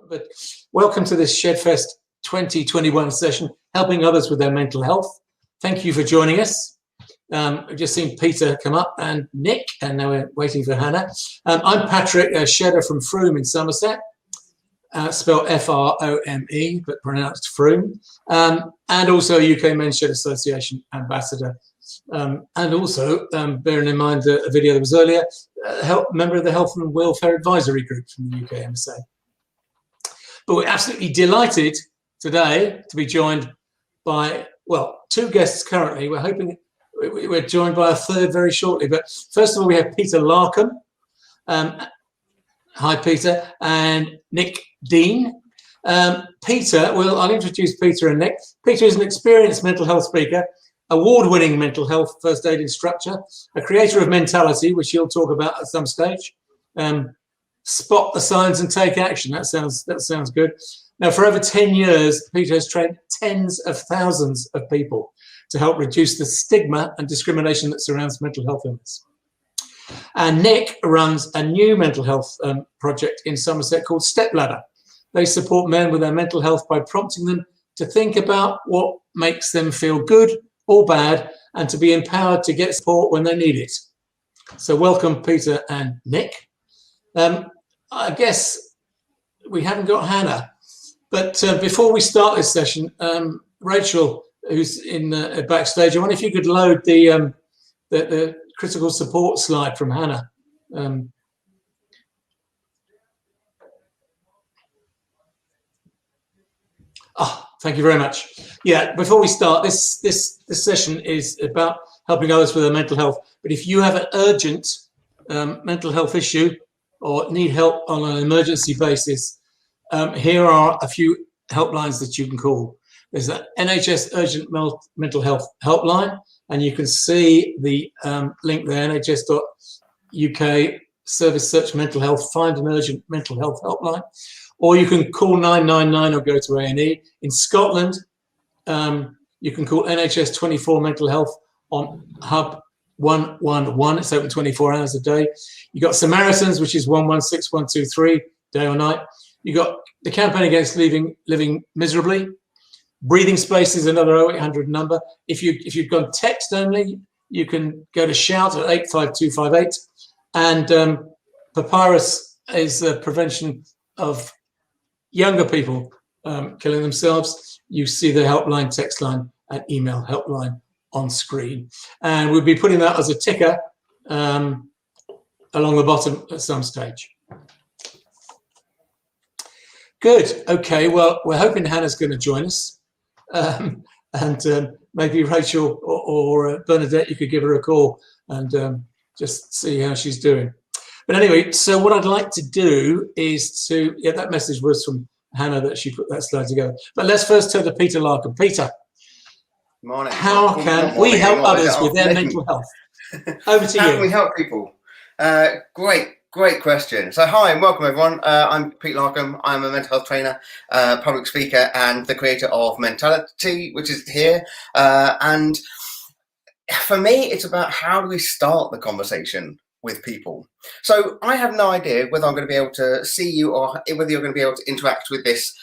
but welcome to this ShedFest 2021 session, helping others with their mental health. Thank you for joining us. I've just seen Peter come up and Nick, and now we're waiting for Hannah. I'm Patrick, a shedder from Frome in Somerset, spelled F-R-O-M-E, but pronounced Frome, and also a UK Men's Shed Association ambassador. And also, bearing in mind a video that was earlier, member of the Health and Welfare Advisory Group from the UK MSA. But we're absolutely delighted today to be joined by, well, two guests currently. We're hoping we're joined by a third very shortly. But first of all, we have Peter Larkum. Hi, Peter. And Nick Dean. Peter, well, I'll introduce Peter and Nick. Peter is an experienced mental health speaker, award-winning mental health first aid instructor, a creator of Mentality, which he'll talk about at some stage. Spot the signs and take action. That sounds good. Now, for over 10 years, Peter has trained tens of thousands of people to help reduce the stigma and discrimination that surrounds mental health illness. And Nick runs a new mental health project in Somerset called Stepladder. They support men with their mental health by prompting them to think about what makes them feel good or bad, and to be empowered to get support when they need it. So welcome, Peter and Nick. I guess we haven't got Hannah, but before we start this session, Rachel, who's in backstage, I wonder if you could load the critical support slide from Hannah. Thank you very much. Yeah, before we start, this session is about helping others with their mental health. But if you have an urgent mental health issue or need help on an emergency basis, here are a few helplines that you can call. There's the NHS Urgent Mental Health Helpline, and you can see the link there, nhs.uk service search mental health, find an urgent mental health helpline. Or you can call 999 or go to A&E. In Scotland, you can call NHS 24 Mental Health on Hub 111. It's open 24 hours a day. You got Samaritans, which is 116123, day or night. You got the campaign against living miserably. Breathing Space is another 0800 number. If you've gone text only, you can go to shout at 85258. And Papyrus is the prevention of younger people killing themselves. You see the helpline, text line, and email helpline on screen. And we'll be putting that as a ticker along the bottom at some stage. Good. Okay. Well, we're hoping Hannah's going to join us. And maybe Rachel or Bernadette, you could give her a call and just see how she's doing. But anyway, so what I'd like to do is that message was from Hannah that she put that slide together. But let's first turn to Peter Larkin. Peter, morning. How can we help others with their mental health? Over to you. How can we help people? Great question. So hi and welcome everyone. I'm Peter Larkum. I'm a mental health trainer, public speaker, and the creator of Mentality, which is here. And for me, it's about how do we start the conversation with people. So I have no idea whether I'm going to be able to see you or whether you're going to be able to interact with this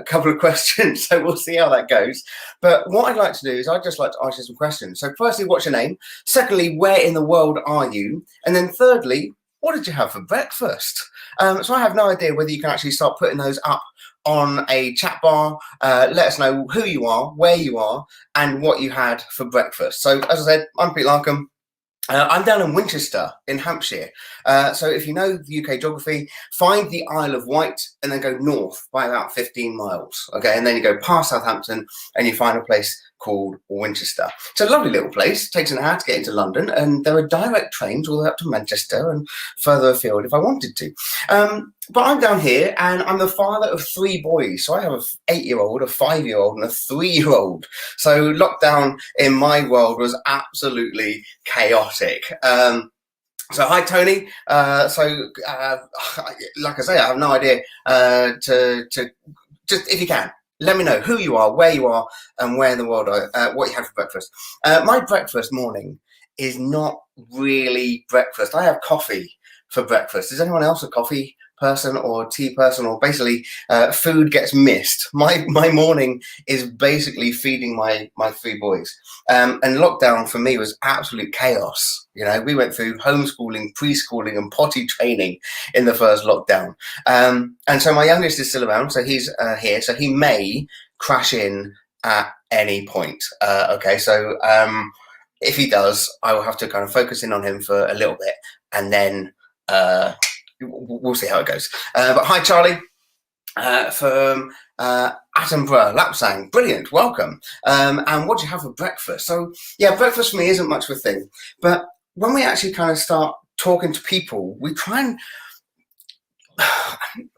couple of questions. So we'll see how that goes. But what I'd like to do is I'd just like to ask you some questions. So firstly, what's your name? Secondly, where in the world are you? And then thirdly, what did you have for breakfast? So I have no idea whether you can actually start putting those up on a chat bar. Let us know who you are, where you are, and what you had for breakfast. So as I said, I'm Peter Larkum. I'm down in Winchester in Hampshire. So if you know the UK geography, find the Isle of Wight and then go north by about 15 miles. Okay, and then you go past Southampton and you find a place called Winchester. It's a lovely little place. It takes an hour to get into London, and there are direct trains all the way up to Manchester and further afield if I wanted to. But I'm down here and I'm the father of 3 boys. So I have an 8-year-old, a 5-year-old and a 3-year-old. So lockdown in my world was absolutely chaotic. So hi, Tony. Like I say, I have no idea to just, if you can, let me know who you are, where you are, and where in the world, what you had for breakfast. My breakfast morning is not really breakfast. I have coffee for breakfast. Is anyone else a coffee person or a tea person, or basically food gets missed. My morning is basically feeding my 3 boys. And lockdown for me was absolute chaos. You know, we went through homeschooling, preschooling, and potty training in the first lockdown. And so my youngest is still around, so he's here, so he may crash in at any point. Okay, so if he does, I will have to kind of focus in on him for a little bit, and then we'll see how it goes. But hi, Charlie, from Attenborough, Lapsang, brilliant, welcome. And what do you have for breakfast? So yeah, breakfast for me isn't much of a thing, but when we actually kind of start talking to people, we try and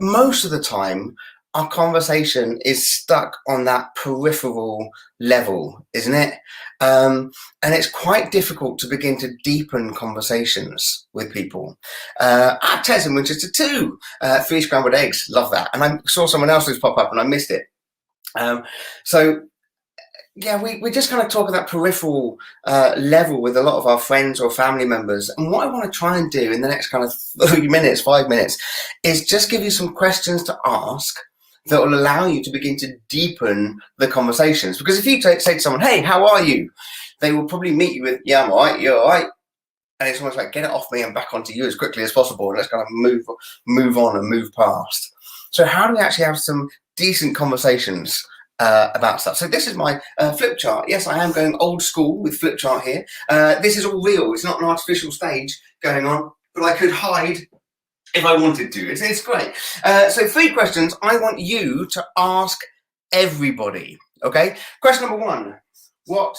most of the time our conversation is stuck on that peripheral level, isn't it? And it's quite difficult to begin to deepen conversations with people. Tez in Winchester 2, 3 scrambled eggs, love that. And I saw someone else's pop up and I missed it. So yeah, we just kind of talk at that peripheral level with a lot of our friends or family members. And what I want to try and do in the next kind of 3 minutes, 5 minutes, is just give you some questions to ask that will allow you to begin to deepen the conversations. Because if you say to someone, hey, how are you? They will probably meet you with, yeah, I'm all right, you're all right. And it's almost like, get it off me and back onto you as quickly as possible. And let's kind of move on and move past. So how do we actually have some decent conversations about stuff? So this is my flip chart. Yes, I am going old school with flip chart here. This is all real. It's not an artificial stage going on, but I could hide if I wanted to. It's great. So 3 questions I want you to ask everybody. Okay. Question number 1. What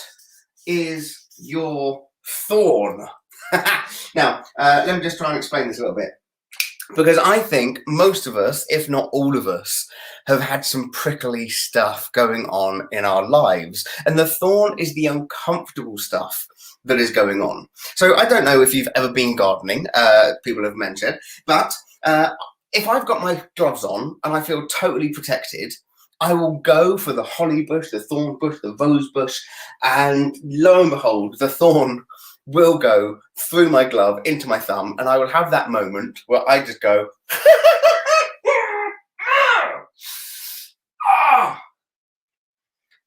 is your thorn? Now, let me just try and explain this a little bit. Because I think most of us, if not all of us, have had some prickly stuff going on in our lives. And the thorn is the uncomfortable stuff that is going on. So I don't know if you've ever been gardening, people have mentioned, but if I've got my gloves on and I feel totally protected, I will go for the holly bush, the thorn bush, the rose bush, and lo and behold, the thorn will go through my glove into my thumb, and I will have that moment where I just go,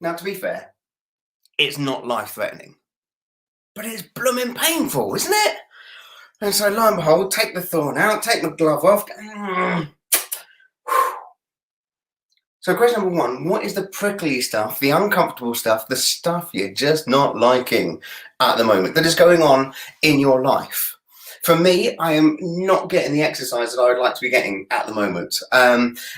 Now, to be fair, it's not life-threatening, but it's blooming painful, isn't it? And so, lo and behold, take the thorn out, take my glove off. So question number 1, what is the prickly stuff, the uncomfortable stuff, the stuff you're just not liking at the moment that is going on in your life? For me, I am not getting the exercise that I would like to be getting at the moment.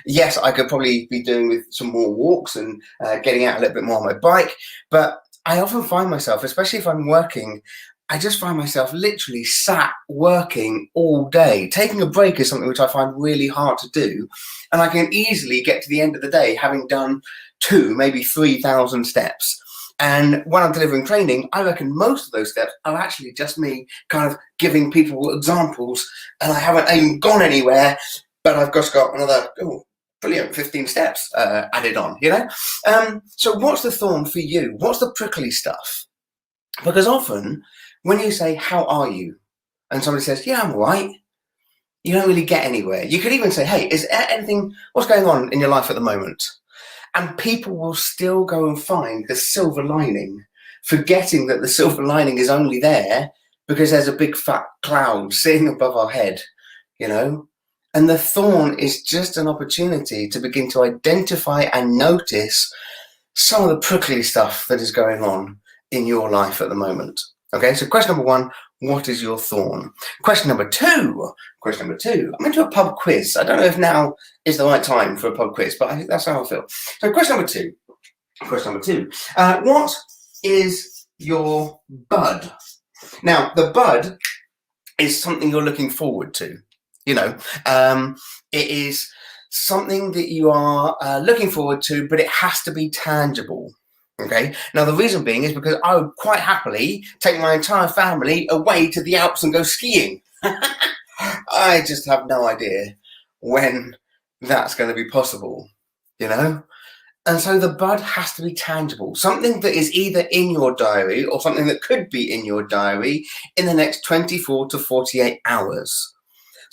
Yes, I could probably be doing with some more walks and getting out a little bit more on my bike, but I often find myself, especially if I'm working, I just find myself literally sat working all day. Taking a break is something which I find really hard to do. And I can easily get to the end of the day having done 2, maybe 3,000 steps. And when I'm delivering training, I reckon most of those steps are actually just me kind of giving people examples, and I haven't even gone anywhere, but I've just got another, brilliant, 15 steps added on, you know? So what's the thorn for you? What's the prickly stuff? Because often when you say, how are you? And somebody says, yeah, I'm all right, you don't really get anywhere. You could even say, hey, is there anything, what's going on in your life at the moment? And people will still go and find the silver lining, forgetting that the silver lining is only there because there's a big fat cloud sitting above our head, you know? And the thorn is just an opportunity to begin to identify and notice some of the prickly stuff that is going on in your life at the moment. Okay, so question number 1, what is your thorn? Question number 2, I'm going to do a pub quiz. I don't know if now is the right time for a pub quiz, but I think that's how I feel. So question number 2, what is your bud? Now, the bud is something you're looking forward to, you know. It is something that you are looking forward to, but it has to be tangible. Okay, now the reason being is because I would quite happily take my entire family away to the Alps and go skiing. I just have no idea when that's going to be possible, you know? And so the bud has to be tangible, something that is either in your diary or something that could be in your diary in the next 24 to 48 hours.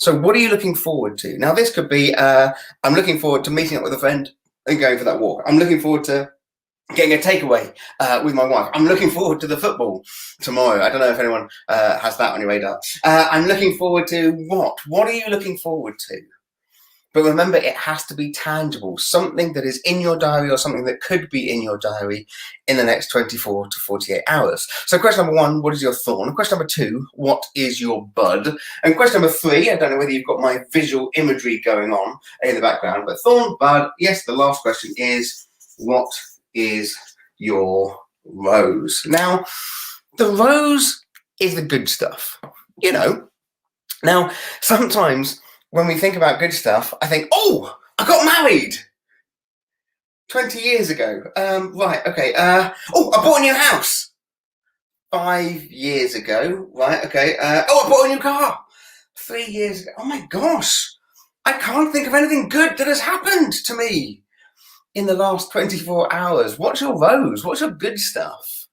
So what are you looking forward to? Now, this could be, I'm looking forward to meeting up with a friend and going for that walk. I'm looking forward to getting a takeaway with my wife. I'm looking forward to the football tomorrow. I don't know if anyone has that on your radar. I'm looking forward to what? What are you looking forward to? But remember, it has to be tangible, something that is in your diary or something that could be in your diary in the next 24 to 48 hours. So question number 1, what is your thorn? Question number 2, what is your bud? And question number 3, I don't know whether you've got my visual imagery going on in the background, but thorn, bud, yes, the last question is, what is your rose? Now, the rose is the good stuff, you know. Now, sometimes when we think about good stuff, I think, oh, I got married 20 years ago. Right, okay. Oh, I bought a new house 5 years ago. Right, okay. Oh, I bought a new car 3 years ago. Oh my gosh, I can't think of anything good that has happened to me in the last 24 hours. What's your rose? What's your good stuff?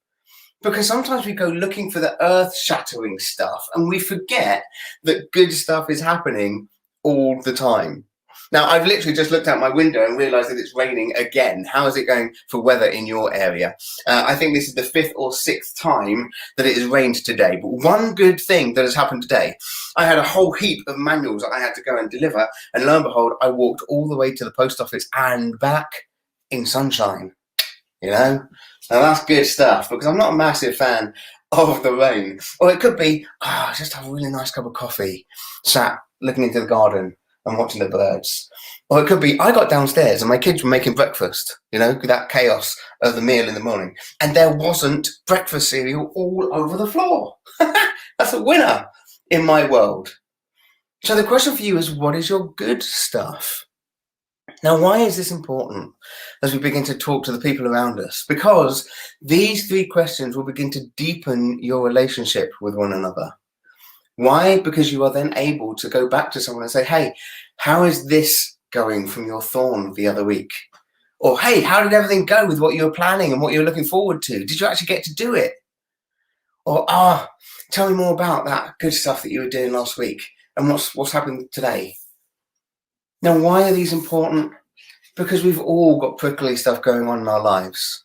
Because sometimes we go looking for the earth-shattering stuff and we forget that good stuff is happening all the time. Now, I've literally just looked out my window and realised that it's raining again. How is it going for weather in your area? I think this is the 5th or 6th time that it has rained today. But one good thing that has happened today, I had a whole heap of manuals that I had to go and deliver. And lo and behold, I walked all the way to the post office and back in sunshine, you know? Now that's good stuff, because I'm not a massive fan of the rain. Or it could be, just have a really nice cup of coffee, sat looking into the garden and watching the birds. Or it could be, I got downstairs and my kids were making breakfast, you know, that chaos of the meal in the morning. And there wasn't breakfast cereal all over the floor. That's a winner in my world. So the question for you is, what is your good stuff? Now, why is this important as we begin to talk to the people around us? Because these 3 questions will begin to deepen your relationship with one another. Why? Because you are then able to go back to someone and say, hey, how is this going from your thorn the other week? Or, hey, how did everything go with what you were planning and what you were looking forward to? Did you actually get to do it? Or, tell me more about that good stuff that you were doing last week and what's happened today. Now, why are these important? Because we've all got prickly stuff going on in our lives.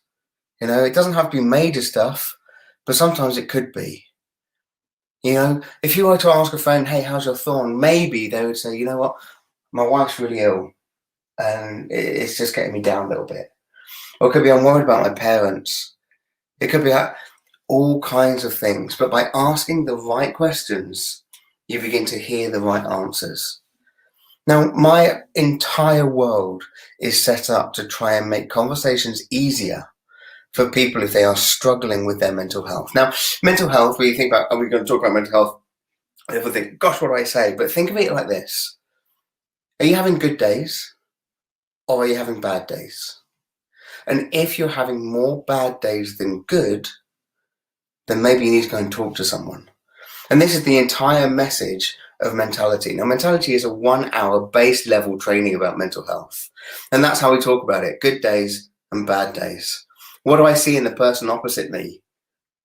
You know, it doesn't have to be major stuff, but sometimes it could be. You know, if you were to ask a friend, hey, how's your thorn? Maybe they would say, you know what, my wife's really ill and it's just getting me down a little bit. Or it could be, I'm worried about my parents. It could be all kinds of things. But by asking the right questions, you begin to hear the right answers. Now, my entire world is set up to try and make conversations easier for people if they are struggling with their mental health. Now, mental health, when you think about, are we going to talk about mental health? People think, gosh, what do I say? But think of it like this. Are you having good days or are you having bad days? And if you're having more bad days than good, then maybe you need to go and talk to someone. And this is the entire message of Mentality. Now, Mentality is a 1-hour base level training about mental health. And that's how we talk about it. Good days and bad days. What do I see in the person opposite me?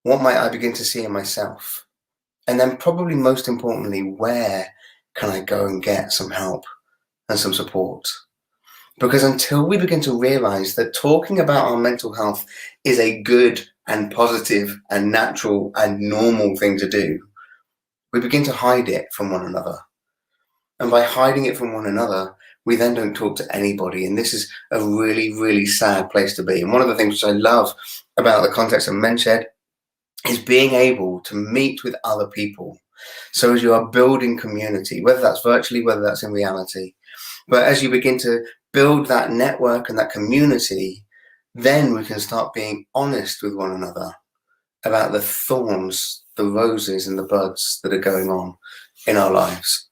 What might I begin to see in myself? And then probably most importantly, where can I go and get some help and some support? Because until we begin to realize that talking about our mental health is a good and positive and natural and normal thing to do, we begin to hide it from one another. And by hiding it from one another, we then don't talk to anybody. And this is a really, really sad place to be. And one of the things which I love about the context of MenShed is being able to meet with other people. So as you are building community, whether that's virtually, whether that's in reality, but as you begin to build that network and that community, then we can start being honest with one another about the thorns, the roses and the buds that are going on in our lives.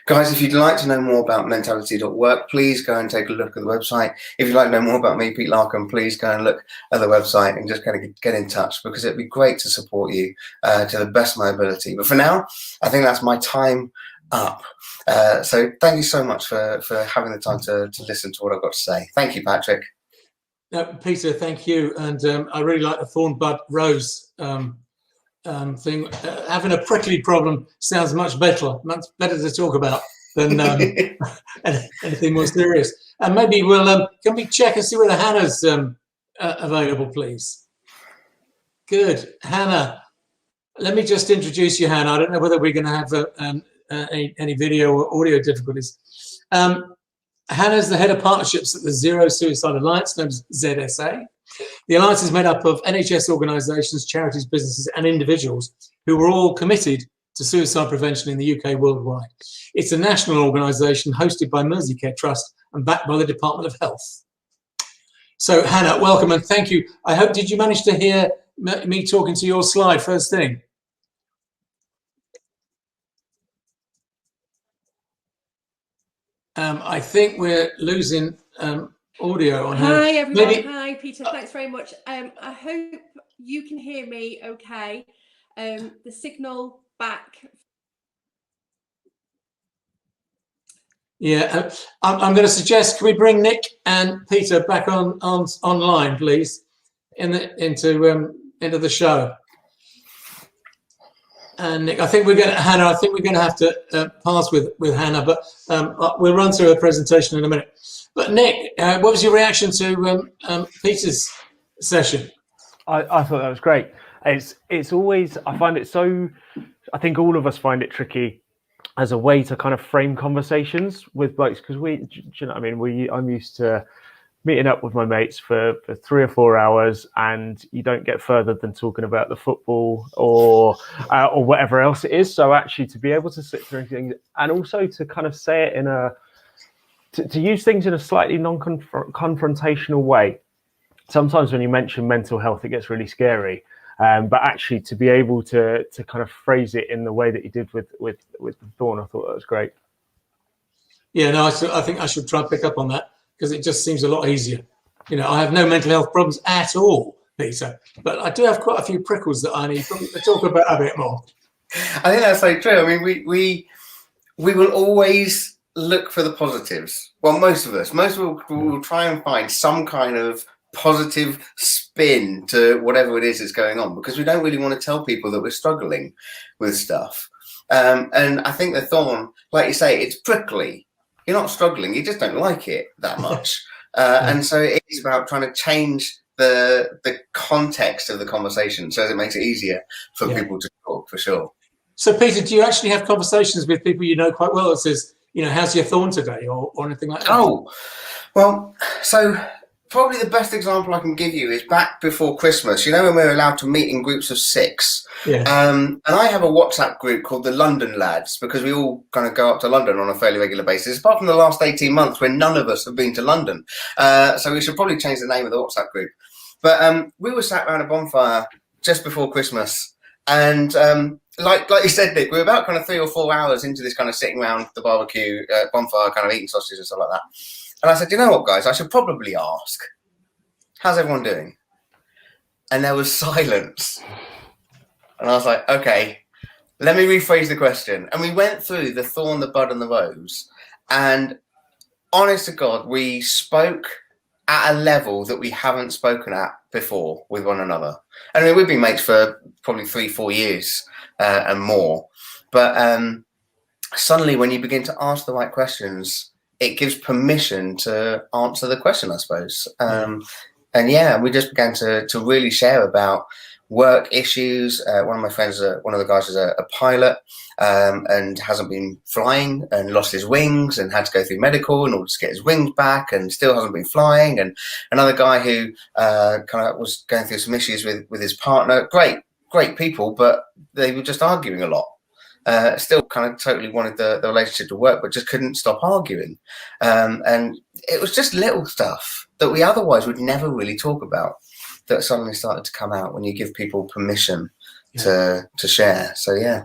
Guys, if you'd like to know more about mentality.work, please go and take a look at the website. If you'd like to know more about me, Pete Larkum, please go and look at the website and just kind of get in touch, because it'd be great to support you to the best of my ability. But for now, I think that's my time up. So thank you so much for having the time to listen to what I've got to say. Thank you, Patrick. Peter, thank you. And I really like the thorn bud rose thing. Having a prickly problem sounds much better to talk about than anything more serious. And maybe we'll can we check and see whether Hannah's available, please? Good, Hannah. Let me just introduce you, Hannah. I don't know whether we're going to have any video or audio difficulties. Hannah's the head of partnerships at the Zero Suicide Alliance, known as ZSA. The alliance is made up of NHS organisations, charities, businesses and individuals who are all committed to suicide prevention in the UK worldwide. It's a national organisation hosted by Merseycare Trust and backed by the Department of Health. So Hannah, welcome and thank you. I hope, did you manage to hear me talking to your slide first thing? I think we're losing audio on her. Hi everyone. Hi Peter, thanks very much. I hope you can hear me okay. The signal back. Yeah, I'm going to suggest, can we bring Nick and Peter back online, please, into the show? And Nick, I think we're going to, Hannah, I think we're going to have to pass with Hannah, but we'll run through her presentation in a minute. But Nick, what was your reaction to Peter's session? I thought that was great. It's always, I find it so, I think all of us find it tricky as a way to kind of frame conversations with blokes, because do you know what I mean? I'm used to meeting up with my mates for 3 or 4 hours, and you don't get further than talking about the football or whatever else it is. So actually to be able to sit through things and also to kind of say it in to use things in a slightly non-confrontational way. Sometimes when you mention mental health, it gets really scary. But actually to be able to kind of phrase it in the way that you did with Thorn, I thought that was great. Yeah, no, I think I should try and pick up on that, because it just seems a lot easier. You know, I have no mental health problems at all, Peter, but I do have quite a few prickles that I need to talk about a bit more. I think that's so true. I mean, we will always look for the positives. Well, most of us will try and find some kind of positive spin to whatever it is that's going on, because we don't really want to tell people that we're struggling with stuff. And I think the Thorn, like you say, it's prickly. You're not struggling, you just don't like it that much. And so it is about trying to change the context of the conversation so that it makes it easier for people to talk, for sure. So Peter, do you actually have conversations with people you know quite well that says, you know, how's your Thorn today, or anything like that? Oh, well, so probably the best example I can give you is back before Christmas. You know, when we were allowed to meet in groups of 6. Yeah. And I have a WhatsApp group called the London Lads, because we all kind of go up to London on a fairly regular basis, apart from the last 18 months when none of us have been to London. So we should probably change the name of the WhatsApp group. But we were sat around a bonfire just before Christmas. And like you said, Nick, we were about kind of 3 or 4 hours into this kind of sitting around the barbecue bonfire, kind of eating sausages and stuff like that. And I said, you know what, guys, I should probably ask, how's everyone doing? And there was silence. And I was like, okay, let me rephrase the question. And we went through the thorn, the bud, and the rose. And honest to God, we spoke at a level that we haven't spoken at before with one another. I mean, we've been mates for probably 3-4 years and more. But suddenly when you begin to ask the right questions, it gives permission to answer the question, I suppose. And yeah, we just began to really share about work issues. One of my friends, one of the guys is a pilot and hasn't been flying and lost his wings and had to go through medical in order to get his wings back and still hasn't been flying. And another guy who kind of was going through some issues with his partner. Great people, but they were just arguing a lot. Still kind of totally wanted the relationship to work, but just couldn't stop arguing. And it was just little stuff that we otherwise would never really talk about that suddenly started to come out when you give people permission to share. So, yeah.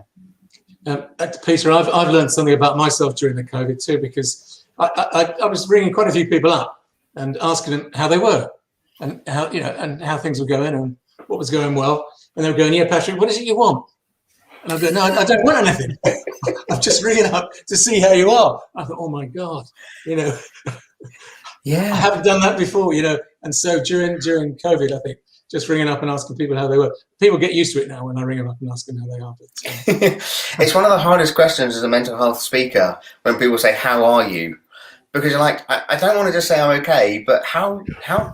Peter, I've learned something about myself during the COVID too, because I was ringing quite a few people up and asking them how they were and how, you know, and how things were going and what was going well. And they were going, yeah, Patrick, what is it you want? And I go, no, I don't want anything. I'm just ringing up to see how you are. I thought, oh my God, you know, yeah, I haven't done that before, you know. And so during COVID, I think just ringing up and asking people how they were. People get used to it now when I ring them up and ask them how they are. But, it's one of the hardest questions as a mental health speaker when people say, "How are you?" Because you're like, I don't want to just say I'm okay, but how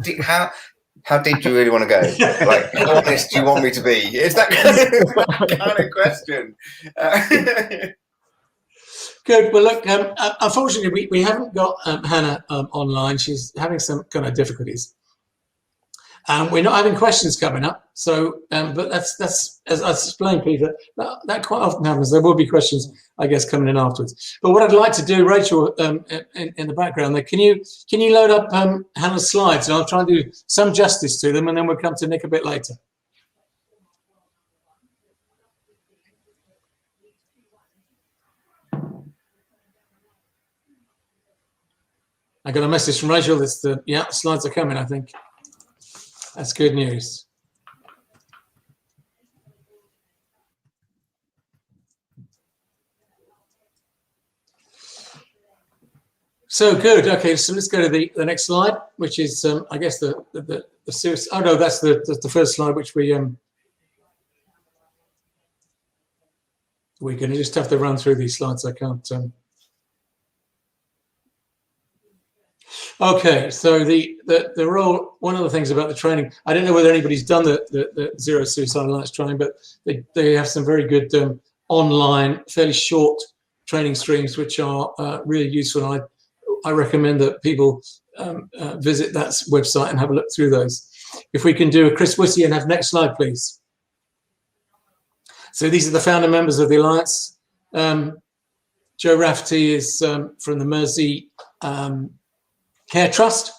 deep do you really want to go? Like, how honest do you want me to be? It's that kind of question. Good. Well, look, unfortunately, we haven't got Hannah online. She's having some kind of difficulties. We're not having questions coming up. So, but that's as I explained, Peter, that quite often happens. There will be questions, I guess, coming in afterwards. But what I'd like to do, Rachel, in the background there, can you load up Hannah's slides, and I'll try and do some justice to them, and then we'll come to Nick a bit later. I got a message from Rachel. The slides are coming, I think. That's good news. So good. Okay, so let's go to the next slide, which is, I guess, the series. Oh no, that's the first slide, which we're going to just have to run through these slides. I can't. Okay, so the role. One of the things about the training, I don't know whether anybody's done the Zero Suicide Alliance training, but they have some very good online, fairly short training streams, which are really useful. I recommend that people visit that website and have a look through those. If we can do a Chris Whitty and have next slide, please. So these are the founder members of the Alliance. Joe Rafferty is from the Mersey Care Trust,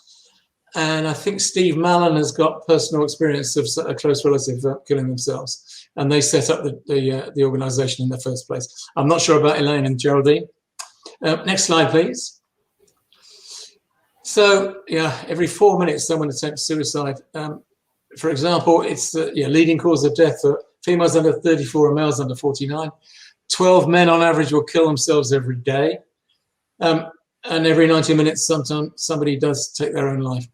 and I think Steve Mallon has got personal experience of a close relative killing themselves, and they set up the organisation in the first place. I'm not sure about Elaine and Geraldine. Next slide, please. So yeah, every 4 minutes someone attempts suicide. For example, it's the leading cause of death for females under 34 and males under 49. 12 men on average will kill themselves every day. And every 90 minutes, sometimes somebody does take their own life.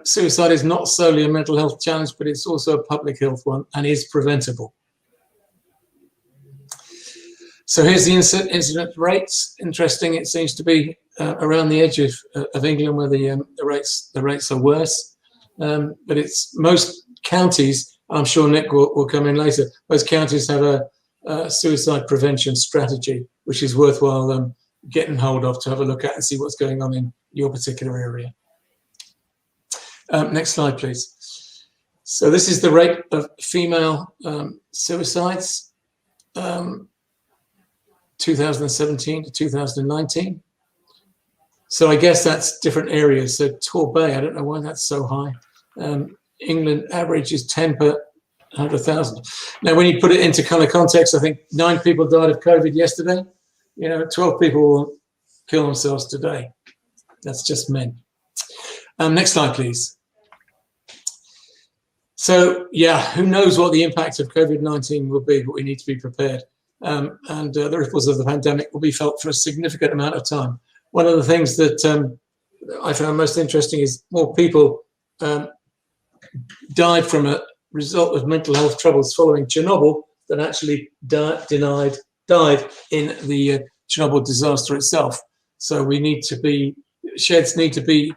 Suicide is not solely a mental health challenge, but it's also a public health one and is preventable. So here's the incident rates. Interesting, it seems to be around the edge of England where the rates are worse. But it's most counties, I'm sure Nick will come in later, most counties have a suicide prevention strategy, which is worthwhile getting hold of to have a look at and see what's going on in your particular area. Next slide, please. So this is the rate of female suicides, 2017 to 2019. So I guess that's different areas. So Torbay, I don't know why that's so high. England average is 10 per 100,000. Now, when you put it into kind of context, I think 9 people died of COVID yesterday. 12 people will kill themselves today. That's just men. Next slide, please. So, yeah, who knows what the impact of COVID-19 will be, but we need to be prepared. And the ripples of the pandemic will be felt for a significant amount of time. One of the things that I found most interesting is more people died from a result of mental health troubles following Chernobyl than actually died in the Chernobyl disaster itself. So sheds need to be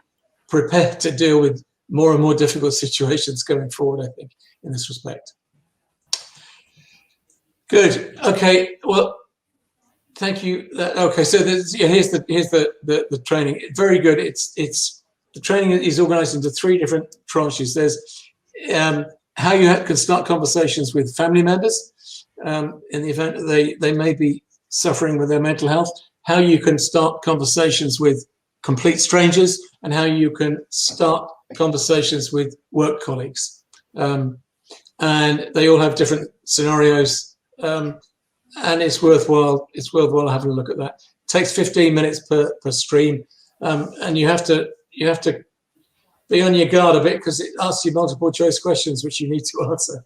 prepared to deal with more and more difficult situations going forward, I think, in this respect. Good. Okay. Well, thank you. Okay. So here's the training. Very good. The training is organised into 3 different tranches. There's how you can start conversations with family members in the event that they may be suffering with their mental health, how you can start conversations with complete strangers, and how you can start conversations with work colleagues. And they all have different scenarios, and it's worthwhile having a look at that. It takes 15 minutes per stream, and you have to be on your guard a bit because it asks you multiple choice questions which you need to answer.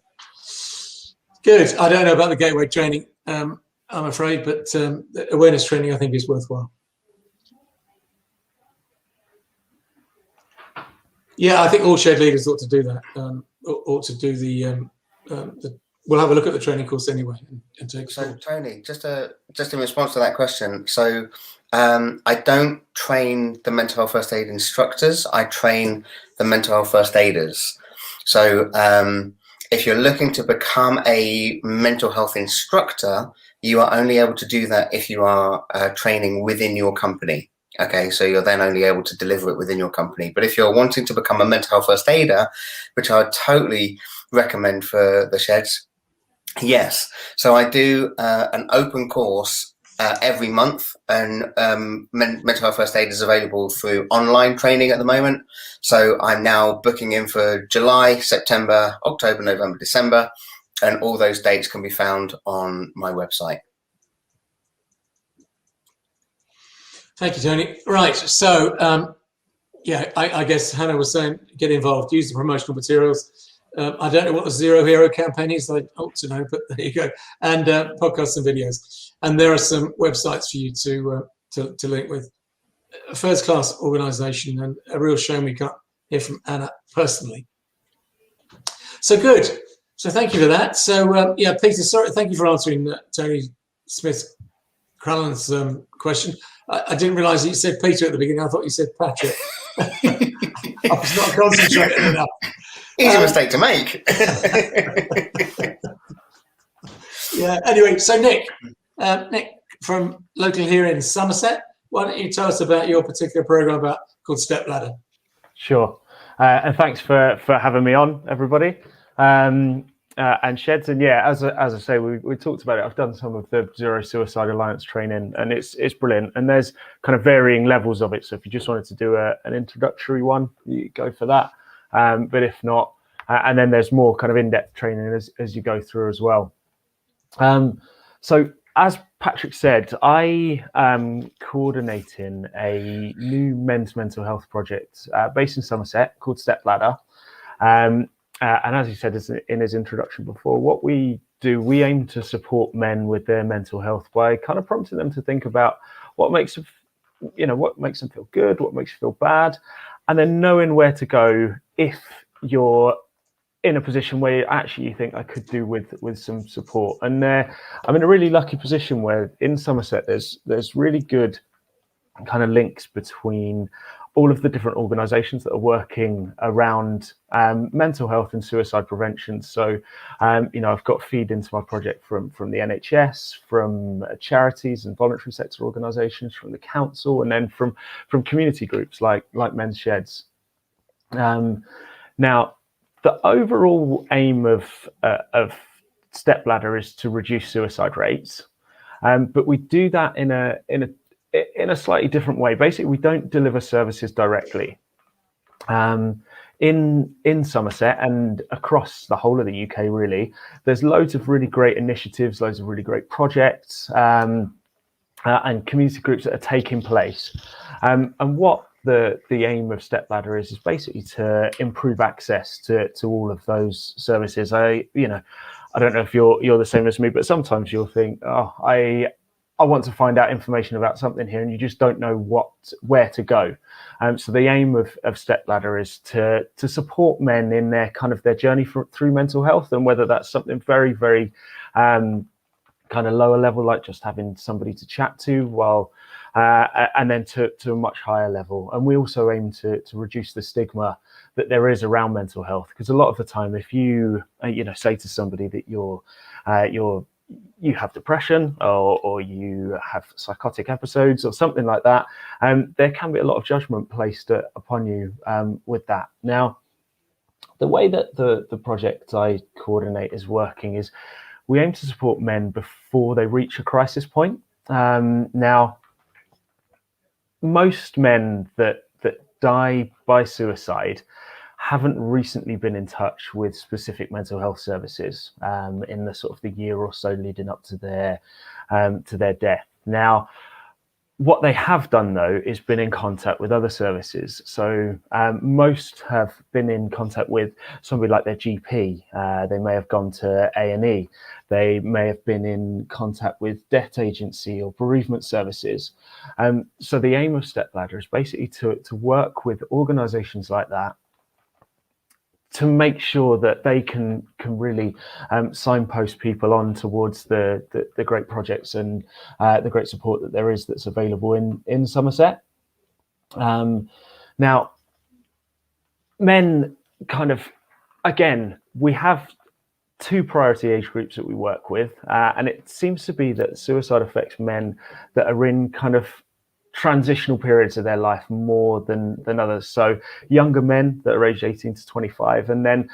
Good. I don't know about the gateway training, I'm afraid, but the awareness training I think is worthwhile. Yeah, I think all shed leaders ought to do that. ought to do we'll have a look at the training course anyway and take it So forward. Tony, just in response to that question, so I don't train the mental health first aid instructors. I train the mental health first aiders. So if you're looking to become a mental health instructor, you are only able to do that if you are training within your company. Okay, so you're then only able to deliver it within your company. But if you're wanting to become a mental health first aider, which I would totally recommend for the sheds, yes. So I do an open course every month, and mental health first aid is available through online training at the moment. So I'm now booking in for July, September, October, November, December, and all those dates can be found on my website. Thank you, Tony. Right, so I guess Hannah was saying get involved, use the promotional materials. I don't know what the Xero Hero campaign is. I ought to know, but there you go. And podcasts and videos. And there are some websites for you to link with. A first-class organisation, and a real shame we can't hear from Anna personally. So good. So thank you for that. So Peter, sorry, thank you for answering Tony Smith-Crallan's question. I didn't realise that you said Peter at the beginning. I thought you said Patrick. I was not concentrating enough. Easy mistake to make. Yeah. Anyway, so Nick from local here in Somerset, why don't you tell us about your particular program called Step Ladder? Sure. And thanks for having me on, everybody. And Sheds, and as I say, we talked about it. I've done some of the Zero Suicide Alliance training, and it's brilliant. And there's kind of varying levels of it. So if you just wanted to do an introductory one, you go for that. But if not, and then there's more kind of in-depth training as you go through as well. So as Patrick said, I am coordinating a new men's mental health project based in Somerset called Step Ladder. And as he said in his introduction before, what we do, we aim to support men with their mental health by kind of prompting them to think about what makes them feel good, what makes you feel bad, and then knowing where to go if you're in a position where you think I could do with some support. And I'm in a really lucky position where in Somerset there's really good kind of links between all of the different organisations that are working around mental health and suicide prevention. So, I've got feed into my project from the NHS, from charities and voluntary sector organisations, from the council, and then from community groups like Men's Sheds. Now, the overall aim of Step Ladder is to reduce suicide rates, but we do that in a slightly different way. Basically, we don't deliver services directly. In Somerset and across the whole of the UK, really, there's loads of really great initiatives, loads of really great projects, and community groups that are taking place. And what the aim of Step Ladder is basically to improve access to all of those services. I don't know if you're the same as me, but sometimes you'll think, I want to find out information about something here, and you just don't know where to go. So the aim of Step Ladder is to support men in their journey through mental health, and whether that's something very, very kind of lower level, like just having somebody to chat to, and then to a much higher level. And we also aim to reduce the stigma that there is around mental health, because a lot of the time, if you say to somebody that you have depression or you have psychotic episodes or something like that, there can be a lot of judgment placed upon you with that. Now, the way that the project I coordinate is working is we aim to support men before they reach a crisis point. Now, most men that die by suicide haven't recently been in touch with specific mental health services in the sort of the year or so leading up to their death. Now, what they have done, though, is been in contact with other services. So most have been in contact with somebody like their GP. They may have gone to A&E. They may have been in contact with debt agency or bereavement services. So the aim of Step Ladder is basically to work with organisations like that to make sure that they can really signpost people on towards the great projects and the great support that there is that's available in Somerset. Now, men kind of, again, we have 2 priority age groups that we work with, and it seems to be that suicide affects men that are in kind of transitional periods of their life more than others. So younger men that are aged 18 to 25, and then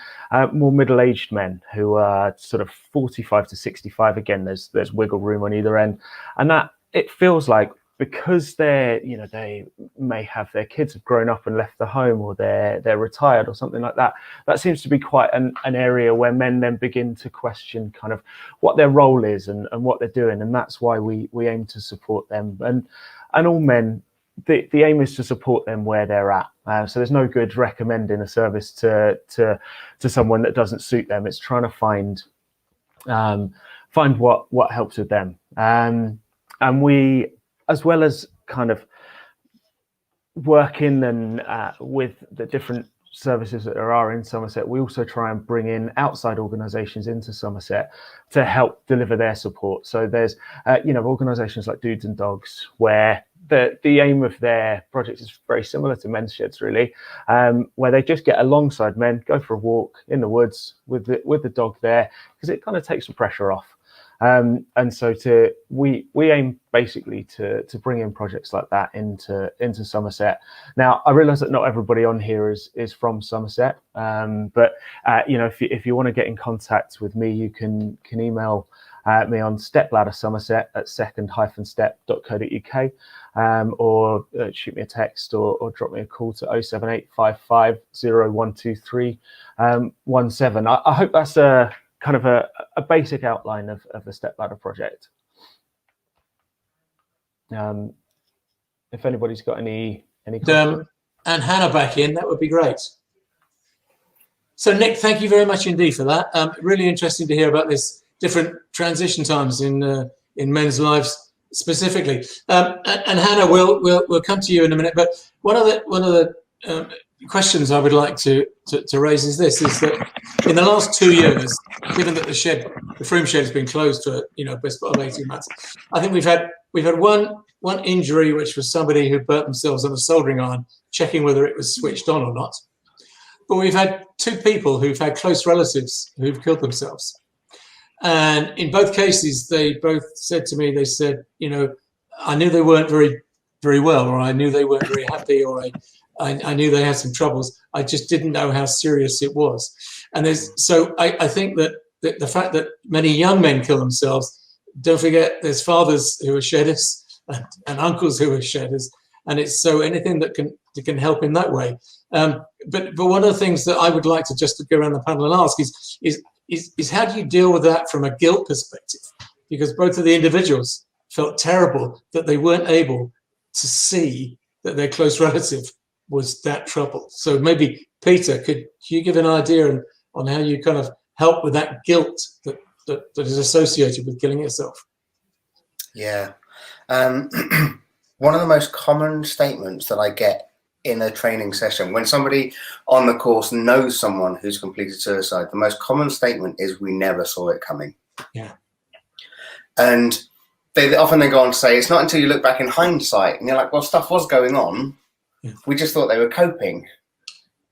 more middle-aged men who are sort of 45 to 65. Again, there's wiggle room on either end, and that it feels like, because they're, you know, they may have their kids have grown up and left the home, or they're retired or something like that. That seems to be quite an area where men then begin to question kind of what their role is and what they're doing, and that's why we aim to support them. And all men, the aim is to support them where they're at. So there's no good recommending a service to someone that doesn't suit them. It's trying to find what helps with them. And we, as well as kind of working and with the different services that there are in Somerset, we also try and bring in outside organisations into Somerset to help deliver their support. So there's organisations like Dudes and Dogs, where the aim of their project is very similar to Men's Sheds, really, where they just get alongside men, go for a walk in the woods with the dog there, because it kind of takes the pressure off. And so we aim basically to bring in projects like that into Somerset. Now, I realise that not everybody on here is from Somerset, but if you want to get in contact with me, you can email me on stepladdersomerset@second-step.co.uk, or shoot me a text or drop me a call to 07855 0123 17. I hope that's a kind of a basic outline of the Stepladder project. If anybody's got any questions. And Hannah back in, that would be great. So Nick, thank you very much indeed for that. Really interesting to hear about this different transition times in men's lives specifically. And Hannah, we'll come to you in a minute. But one of the questions I would like to raise is this: is that in the last 2 years, given that the Froome shed has been closed for best part of 18 months, I think we've had one injury, which was somebody who burnt themselves on a soldering iron, checking whether it was switched on or not. But we've had 2 people who've had close relatives who've killed themselves. And in both cases, they both said to me, they said, I knew they weren't very, very well, or I knew they weren't very happy, or I knew they had some troubles. I just didn't know how serious it was. And so I think that the fact that many young men kill themselves, don't forget there's fathers who are shedders and uncles who are shedders. And it's so anything that can help in that way. But one of the things that I would like to just go around the panel and ask is how do you deal with that from a guilt perspective? Because both of the individuals felt terrible that they weren't able to see that their close relative was that troubled. So maybe Peter, could you give an idea on how you kind of help with that guilt that is associated with killing yourself? Yeah. One of the most common statements that I get in a training session, when somebody on the course knows someone who's completed suicide, the most common statement is, "We never saw it coming." Yeah. And they often then go on to say, it's not until you look back in hindsight and you're like, well, stuff was going on. Yeah. We just thought they were coping,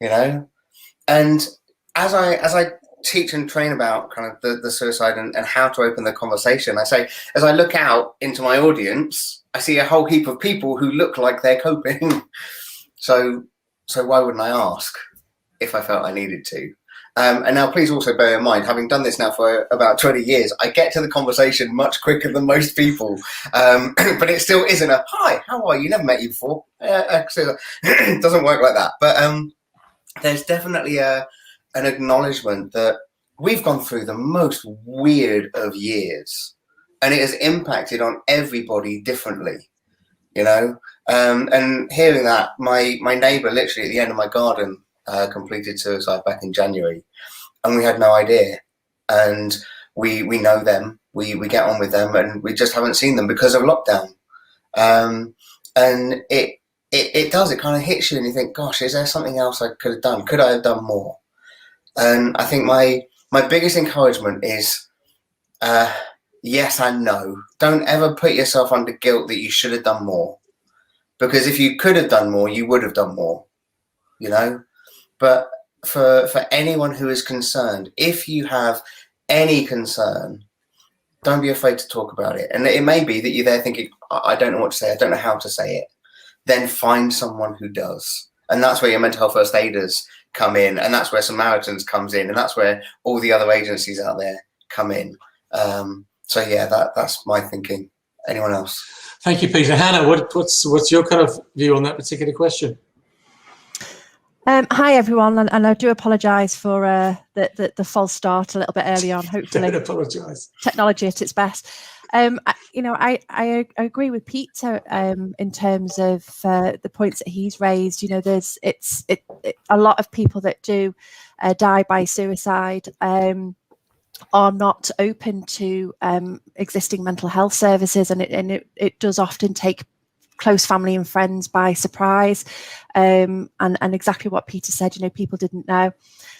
And as I teach and train about kind of the suicide and how to open the conversation, I say, as I look out into my audience, I see a whole heap of people who look like they're coping. So why wouldn't I ask if I felt I needed to? And now please also bear in mind, having done this now for about 20 years, I get to the conversation much quicker than most people. But it still isn't a, "Hi, how are you? Never met you before." It doesn't work like that. But there's definitely an acknowledgement that we've gone through the most weird of years, and it has impacted on everybody differently, and hearing that, my neighbour literally at the end of my garden completed suicide back in January, and we had no idea. And we know them, we get on with them, and we just haven't seen them because of lockdown. And it does, it kind of hits you, and you think, gosh, is there something else I could have done? Could I have done more? And I think my biggest encouragement is yes and no. Don't ever put yourself under guilt that you should have done more, because if you could have done more, you would have done more, you know. But for anyone who is concerned, if you have any concern, don't be afraid to talk about it. And it may be that you're there thinking, I don't know what to say, I don't know how to say it. Then find someone who does. And that's where your mental health first aiders come in, and that's where Samaritans comes in, and that's where all the other agencies out there come in. So yeah, that's my thinking. Anyone else? Thank you, Peter. Hannah, what's your kind of view on that particular question? Hi everyone, and I do apologise for the false start a little bit early on. Hopefully, Don't apologise. Technology at its best. I agree with Peter in terms of the points that he's raised. You know, there's a lot of people that do die by suicide are not open to existing mental health services, and it does often take close family and friends by surprise, and exactly what Peter said, you know, people didn't know.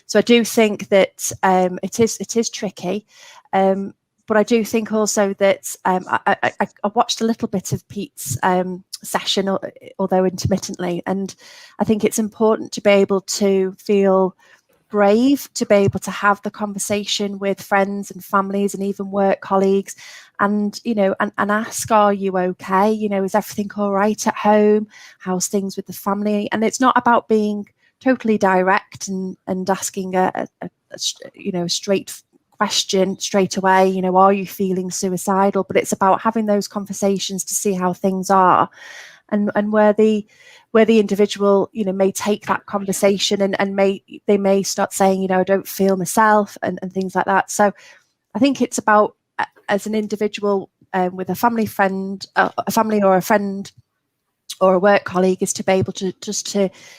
So I do think that it is tricky, but I do think also that I watched a little bit of Pete's session, although intermittently, and I think it's important to be able to feel brave, to be able to have the conversation with friends and families and even work colleagues, and you know, and ask, are you okay? You know, is everything all right at home? How's things with the family? And it's not about being totally direct and asking a straight question straight away, you know, are you feeling suicidal? But it's about having those conversations to see how things are, and where the individual, you know, may take that conversation and they may start saying, you know, I don't feel myself, and things like that. So I think it's about, as an individual with a family friend, a family or a friend or a work colleague, is to be able to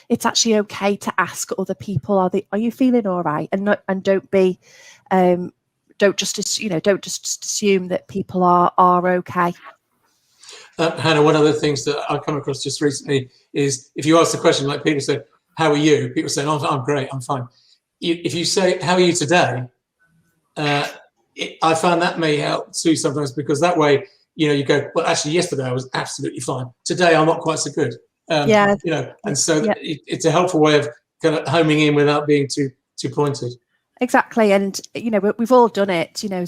it's actually okay to ask other people, are you feeling all right? And don't just assume that people are okay. Hannah, one of the things that I've come across just recently is, if you ask the question like Peter said, how are you? People say, oh, I'm great, I'm fine. If you say, how are you today? I find that may help too sometimes, because that way, you know, you go, well, actually, yesterday I was absolutely fine. Today I'm not quite so good. You know, and so it's a helpful way of kind of homing in without being too pointed. Exactly, and you know, we've all done it. You know,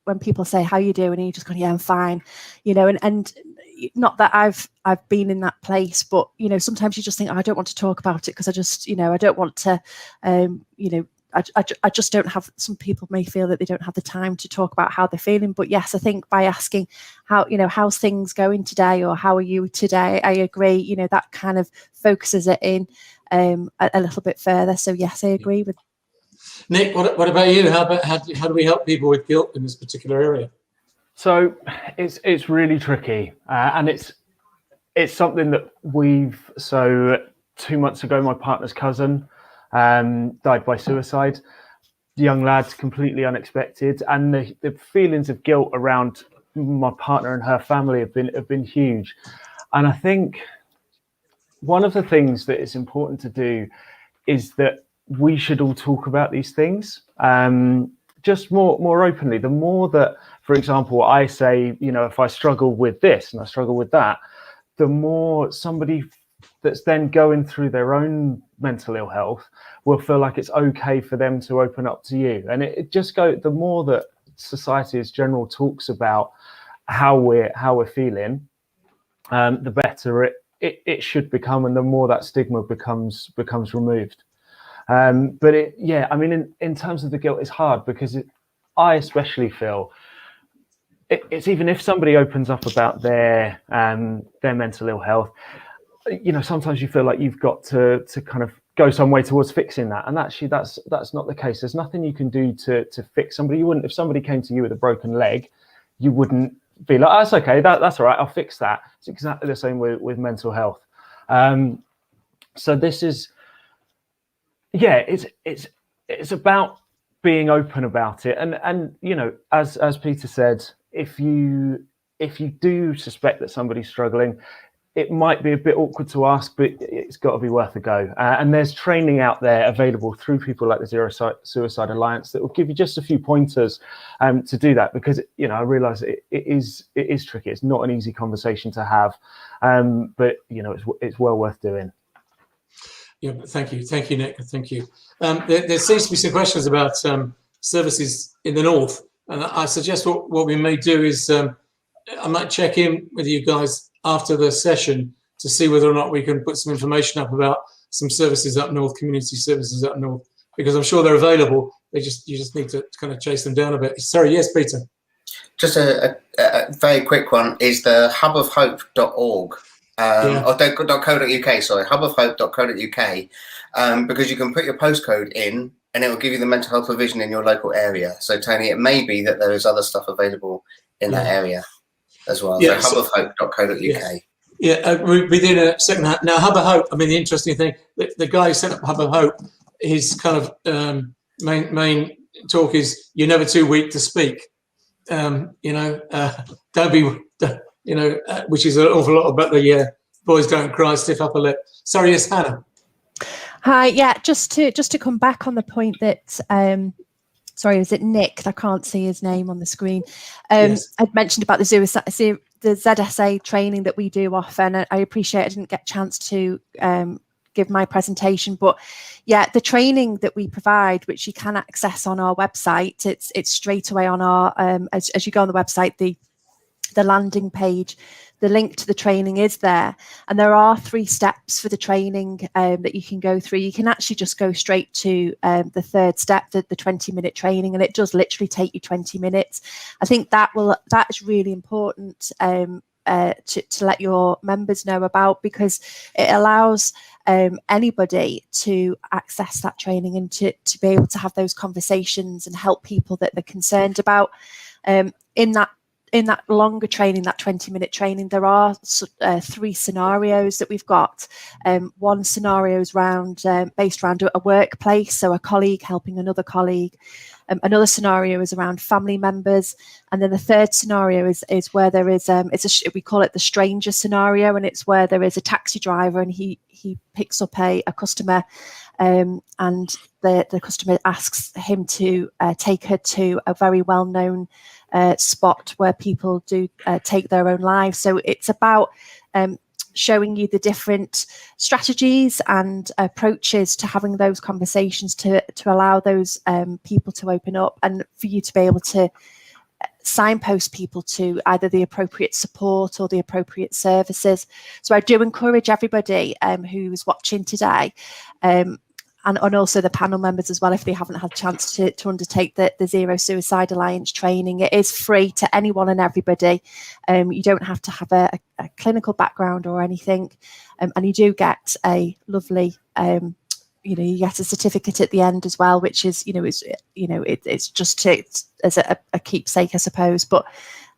when people say, how you doing, and you just go, yeah, I'm fine. You know, and not that I've been in that place, but you know, sometimes you just think, oh, I don't want to talk about it because I just, you know, I don't want to, you know, I just don't have. Some people may feel that they don't have the time to talk about how they're feeling, but yes, I think by asking how, you know, how's things going today, or how are you today, I agree. You know, that kind of focuses it in a little bit further. So yes, I agree with. Nick, what about you? How do we help people with guilt in this particular area? So it's really tricky, and it's something that so 2 months ago, my partner's cousin died by suicide. Young lad, completely unexpected, and the feelings of guilt around my partner and her family have been huge. And I think one of the things that is important to do is that we should all talk about these things just more openly. The more that, for example, I say, you know, if I struggle with this and I struggle with that, the more somebody that's then going through their own mental ill health will feel like it's okay for them to open up to you. And it just goes, the more that society as general talks about how we're feeling, the better it should become, and the more that stigma becomes removed. But I mean, in terms of the guilt, it's hard because I especially feel it's, even if somebody opens up about their mental ill health, you know, sometimes you feel like you've got to kind of go some way towards fixing that, and actually that's not the case. There's nothing you can do to fix somebody. You wouldn't, if somebody came to you with a broken leg, you wouldn't be like, oh, that's okay, that's all right, I'll fix that. It's exactly the same with mental health. So this is, it's about being open about it, and you know, as Peter said, if you do suspect that somebody's struggling, it might be a bit awkward to ask, but it's got to be worth a go. And there's training out there available through people like the Zero Suicide Alliance that will give you just a few pointers to do that, because I realise it is tricky. It's not an easy conversation to have, but it's well worth doing. Yeah, thank you, Nick. Thank you. There seems to be some questions about services in the north, and I suggest what we may do is I might check in with you guys after the session to see whether or not we can put some information up about some services up north, community services up north, because I'm sure they're available. You just need to kind of chase them down a bit. Sorry, yes, Peter. Just a very quick one is the hubofhope.org. Or .co.uk, sorry, hubofhope.co.uk, because you can put your postcode in and it will give you the mental health provision in your local area. So, Tony, it may be that there is other stuff available in that area as well. Yeah, so hubofhope.co.uk. We did a second hand. Now, Hub of Hope, I mean, the interesting thing, the guy who set up Hub of Hope, his kind of main talk is, you're never too weak to speak. Don't be, which is an awful lot about the boys don't cry, stiff upper lip. Sorry, yes, Hannah. Hi, yeah, just to come back on the point that, sorry, was it Nick? I can't see his name on the screen. Yes. I'd mentioned about the ZSA training that we do often. I appreciate I didn't get a chance to give my presentation, but yeah, the training that we provide, which you can access on our website, it's straight away on our as you go on the website, the landing page, the link to the training is there, and there are 3 steps for the training that you can go through. You can actually just go straight to the third step, the 20-minute training, and it does literally take you 20 minutes. I think that is really important to let your members know about, because it allows anybody to access that training and to be able to have those conversations and help people that they're concerned about. In that longer training, that 20-minute training, there are 3 scenarios that we've got. One scenario is based around a workplace, so a colleague helping another colleague. Another scenario is around family members, and then the third scenario is where there is we call it the stranger scenario, and it's where there is a taxi driver and he picks up a customer, and the customer asks him to take her to a very well-known spot where people do take their own lives. So it's about showing you the different strategies and approaches to having those conversations to allow those people to open up, and for you to be able to signpost people to either the appropriate support or the appropriate services. So I do encourage everybody who's watching today, and also the panel members as well, if they haven't had a chance to undertake the Zero Suicide Alliance training. It is free to anyone and everybody. You don't have to have a clinical background or anything, and you do get a lovely, you get a certificate at the end as well, which is, it's just as a keepsake, I suppose. But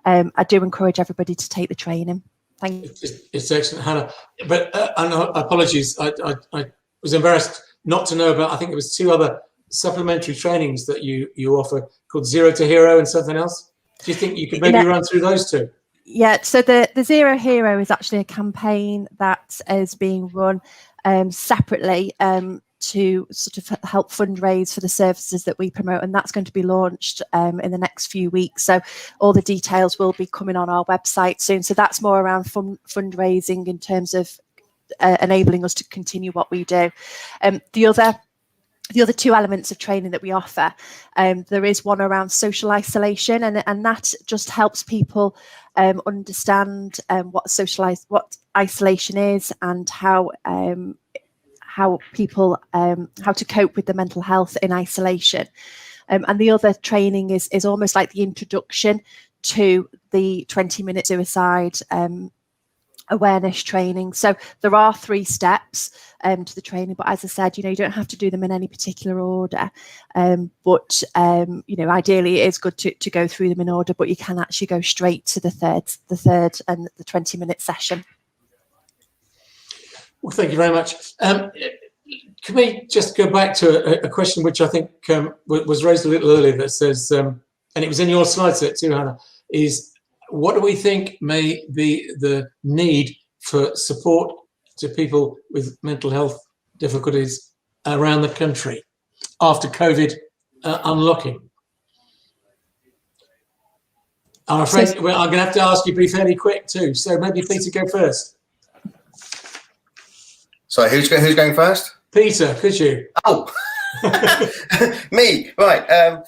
I do encourage everybody to take the training. Thank you. It's excellent, Hannah. But apologies, I was embarrassed not to know about, I think it was 2 other supplementary trainings that you offer, called Xero to Hero and something else. Do you think you could maybe run through those 2? Yeah, so the Xero Hero is actually a campaign that is being run separately to sort of help fundraise for the services that we promote, and that's going to be launched in the next few weeks. So all the details will be coming on our website soon. So that's more around fundraising in terms of enabling us to continue what we do. The other 2 elements of training that we offer, there is one around social isolation, and that just helps people understand what isolation is, and how people how to cope with the mental health in isolation. And the other training is almost like the introduction to the 20-minute suicide awareness training. So there are 3 steps to the training, but as I said, you don't have to do them in any particular order, but ideally it is good to go through them in order, but you can actually go straight to the third and the 20-minute session. Well, thank you very much. Can we just go back to a question which I think was raised a little earlier, that says, and it was in your slide set too, Hannah, is what do we think may be the need for support to people with mental health difficulties around the country after COVID unlocking? I'm afraid I'm going to have to ask you to be fairly quick too. So maybe Peter, go first. Sorry, who's going first? Peter, could you? Oh, me, right.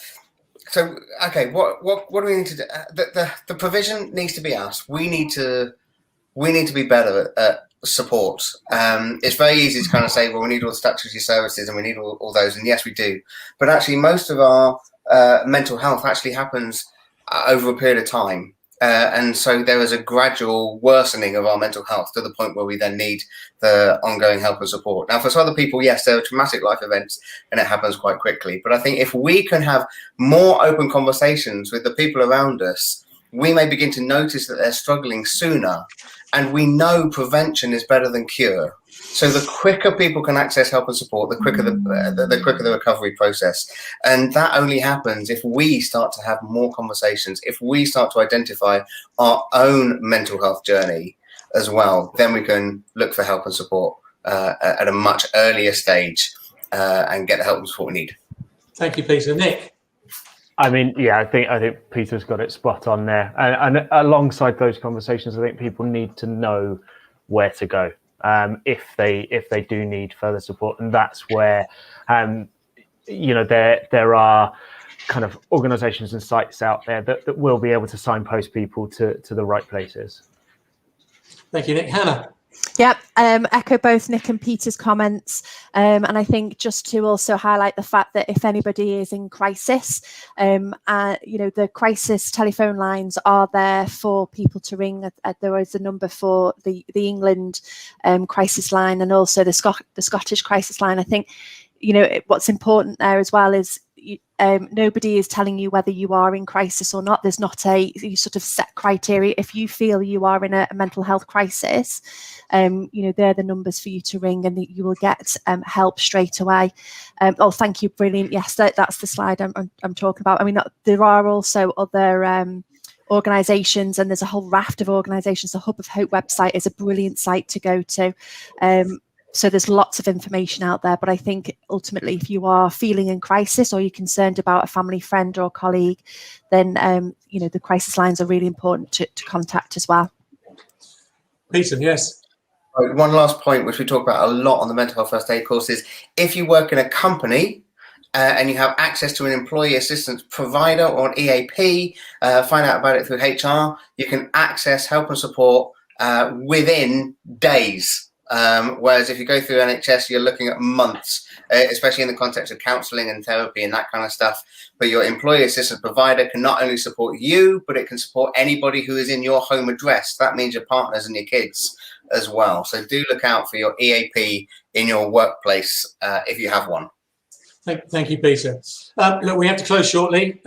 So, okay, what do we need to do? The provision needs to be us. We need to be better at support. It's very easy to kind of say, well, we need all the statutory services and we need all those, and yes, we do. But actually, most of our mental health actually happens over a period of time. And so there is a gradual worsening of our mental health to the point where we then need the ongoing help and support. Now, for some other people, yes, there are traumatic life events and it happens quite quickly. But I think if we can have more open conversations with the people around us, we may begin to notice that they're struggling sooner. And we know prevention is better than cure. So the quicker people can access help and support, the quicker the recovery process. And that only happens if we start to have more conversations, if we start to identify our own mental health journey as well. Then we can look for help and support at a much earlier stage and get the help and support we need. Thank you, Peter. Nick? I mean, yeah, I think Peter's got it spot on there. And alongside those conversations, I think people need to know where to go if they do need further support. And that's where, there are kind of organisations and sites out there that will be able to signpost people to the right places. Thank you, Nick. Hannah? Yep, echo both Nick and Peter's comments. And I think just to also highlight the fact that if anybody is in crisis, the crisis telephone lines are there for people to ring. There is a number for the England crisis line and also the Scottish crisis line. I think, what's important there as well is nobody is telling you whether you are in crisis or not. There's not a sort of set criteria. If you feel you are in a mental health crisis, they're the numbers for you to ring and you will get help straight away. Oh, thank you. Brilliant. Yes, that's the slide I'm talking about. I mean, there are also other organisations, and there's a whole raft of organisations. The Hub of Hope website is a brilliant site to go to. So there's lots of information out there, but I think ultimately if you are feeling in crisis or you're concerned about a family friend or colleague, then the crisis lines are really important to contact as well. Peter, yes. One last point, which we talk about a lot on the mental health first aid course, is if you work in a company and you have access to an employee assistance provider or an EAP, find out about it through HR, you can access help and support within days. Whereas if you go through NHS, you're looking at months, especially in the context of counselling and therapy and that kind of stuff. But your employee assistance provider can not only support you, but it can support anybody who is in your home address. That means your partners and your kids as well. So do look out for your EAP in your workplace if you have one. Thank you, Peter. Look, we have to close shortly.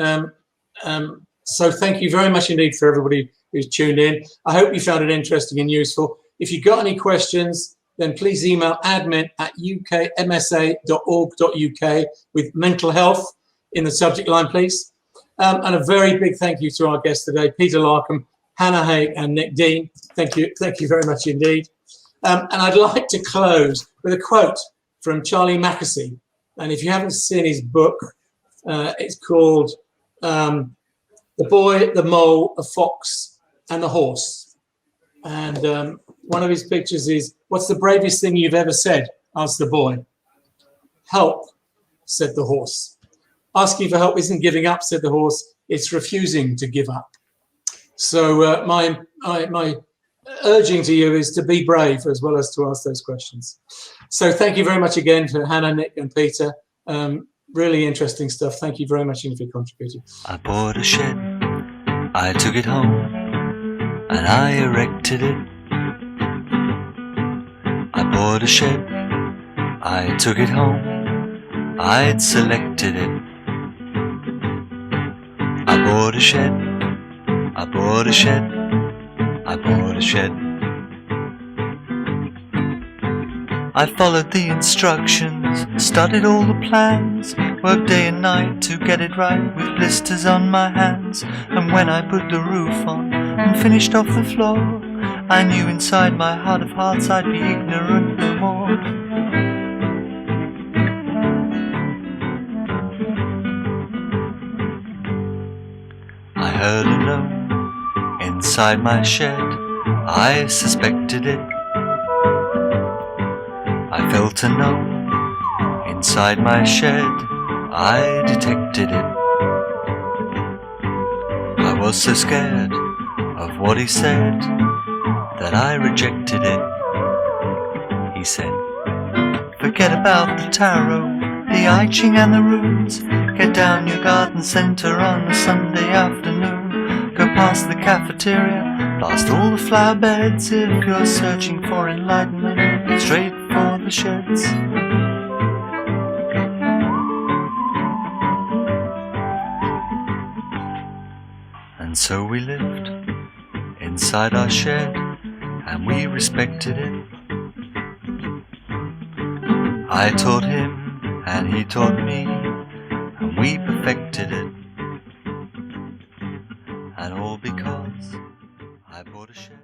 So thank you very much indeed for everybody who's tuned in. I hope you found it interesting and useful. If you've got any questions, then please email admin@ukmsa.org.uk with mental health in the subject line, please. And a very big thank you to our guests today, Peter Larkum, Hannah Hague and Nick Dean. Thank you very much indeed. And I'd like to close with a quote from Charlie Mackesy. And if you haven't seen his book, it's called The Boy, the Mole, the Fox and the Horse. And one of his pictures is, "What's the bravest thing you've ever said?" asked the boy. "Help," said the horse. "Asking for help isn't giving up," said the horse. "It's refusing to give up." So my urging to you is to be brave as well as to ask those questions. So thank you very much again to Hannah, Nick and Peter. Really interesting stuff. Thank you very much for contributing. I bought a shed, I took it home, and I erected it. I bought a shed, I took it home, I'd selected it. I bought a shed, I bought a shed, I bought a shed. I followed the instructions, studied all the plans, worked day and night to get it right with blisters on my hands. And when I put the roof on and finished off the floor, I knew inside my heart of hearts I'd be ignorant no more. I heard a no inside my shed, I suspected it. I felt a no inside my shed, I detected it. I was so scared of what he said that I rejected it. He said, forget about the tarot, the I Ching and the runes. Get down your garden centre on a Sunday afternoon. Go past the cafeteria, past all the flower beds. If you're searching for enlightenment, head straight for the sheds. And so we lived inside our shed, and we respected it. I taught him, and he taught me, and we perfected it. And all because I bought a shed.